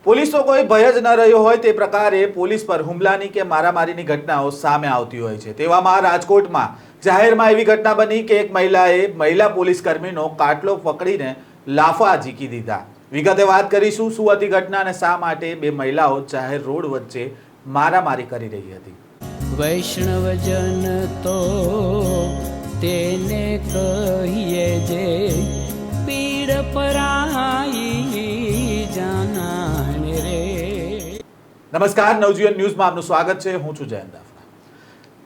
પોલીસનો કોઈ ભય જ ન રહ્યો હોય તે પ્રકારે પોલીસ પર હુમલાની કે મારામારીની ઘટનાઓ સામે આવતી હોય છે। તેવામાં રાજકોટમાં જાહેરમાં એવી ઘટના બની કે એક મહિલાએ મહિલા પોલીસ કર્મીનો કાટલો પકડીને લાફા ઝીકી દીધા। વિગતે વાત કરીશું શું હતી ઘટના અને શા માટે બે મહિલાઓ જાહેર રોડ વચ્ચે મારામારી કરી રહી હતી। વૈષ્ણવજન તો તેને કહીએ જે પીડ પરાઈ જાનાને રે। નમસ્કાર, નવજીવન ન્યૂઝમાં આપનું સ્વાગત છે। હું છું જયંત દાફડા।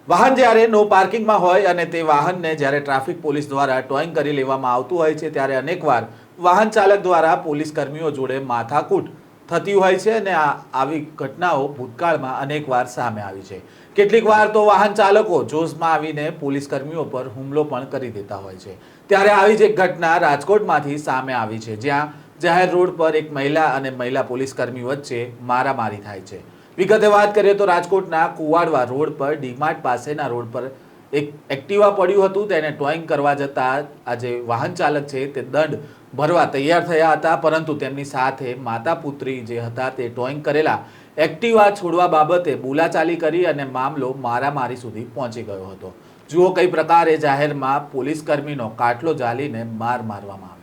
વાહન જ્યારે નો પાર્કિંગમાં હોય અને તે વાહનને જ્યારે ટ્રાફિક પોલીસ દ્વારા ટોઈંગ કરી લેવામાં આવતું હોય છે ત્યારે અનેકવાર વાહન ચાલક દ્વારા પોલીસ કર્મીઓ જોડે માથાકૂટ થતી હોય છે અને આવી ઘટનાઓ ભૂતકાળમાં અનેકવાર સામે આવી છે। કેટલીક વાર તો વાહન ચાલકો જોશમાં આવીને પોલીસ કર્મીઓ પર હુમલો પણ કરી દેતા હોય છે। ત્યારે આવી જ એક ઘટના રાજકોટમાંથી સામે આવી છે, જ્યાં જાહેર રોડ પર એક મહિલા અને મહિલા પોલીસ કર્મી વચ્ચે મારામારી થાય છે। વિગતે વાત કરીએ તો રાજકોટના કુવાડવા રોડ પર ડીમાર્ટ પાસેના રોડ પર એક એક્ટિવા પડ્યું હતું। તેને ટોઈંગ કરવા જતા આ જે વાહન ચાલક છે તે દંડ ભરવા તૈયાર થયા હતા, પરંતુ તેમની સાથે માતા પુત્રી જે હતા તે ટોઈંગ કરેલા એક્ટિવા છોડવા બાબતે બોલાચાલી કરી અને મામલો મારામારી સુધી પહોંચી ગયો હતો। જુઓ કઈ પ્રકારે જાહેરમાં પોલીસ કર્મીનો કાટલો ઝાલીને માર મારવામાં આવ્યો।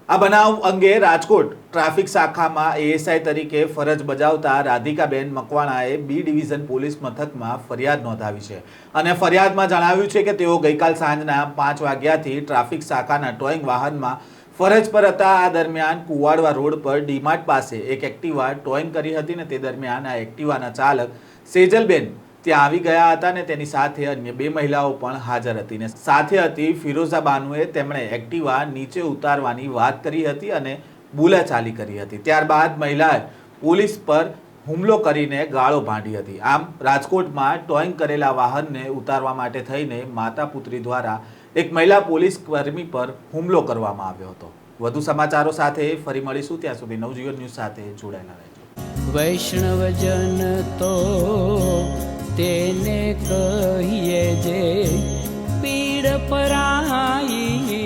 આ બનાવ અંગે રાજકોટ ટ્રાફિક શાખામાં એએસઆઈ તરીકે ફરજ બજાવતા રાધિકાબેન મકવાણાએ બી ડિવિઝન પોલીસ મથકમાં ફરિયાદ નોંધાવી છે અને ફરિયાદમાં જણાવ્યું છે કે તેઓ ગઈકાલ સાંજના 5 વાગ્યાથી ટ્રાફિક શાખાના ટોઈંગ વાહનમાં ફરજ પર હતા। આ દરમિયાન કુવાડવા રોડ પર ડીમાર્ટ પાસે એક એક્ટિવા ટોઈંગ કરી હતી ને તે દરમિયાન આ એક્ટિવાના ચાલક સેજલબેન ત્યાં આવી ગયા હતા ને તેની સાથે અન્ય બે મહિલાઓ પણ હાજર હતી ને સાથે હતી ફિરોઝા બાનુએ। તેમણે એક્ટિવા નીચે ઉતારવાની વાત કરી હતી અને બોલાચાલી કરી હતી। ત્યારબાદ મહિલાએ પોલીસ પર હુમલો કરીને ગાળો ભાંડી હતી। આમ રાજકોટમાં ટોઈંગ કરેલા વાહનને ઉતારવા માટે થઈને માતા પુત્રી દ્વારા એક મહિલા પોલીસ કર્મી પર હુમલો કરવામાં આવ્યો હતો। વધુ સમાચારો સાથે ફરી મળીશું, ત્યાં સુધી નવજીવન ન્યૂઝ સાથે જોડાયેલા રહેજો। વૈષ્ણવજન તો તેને કહીએ જે પીડ પરાઈ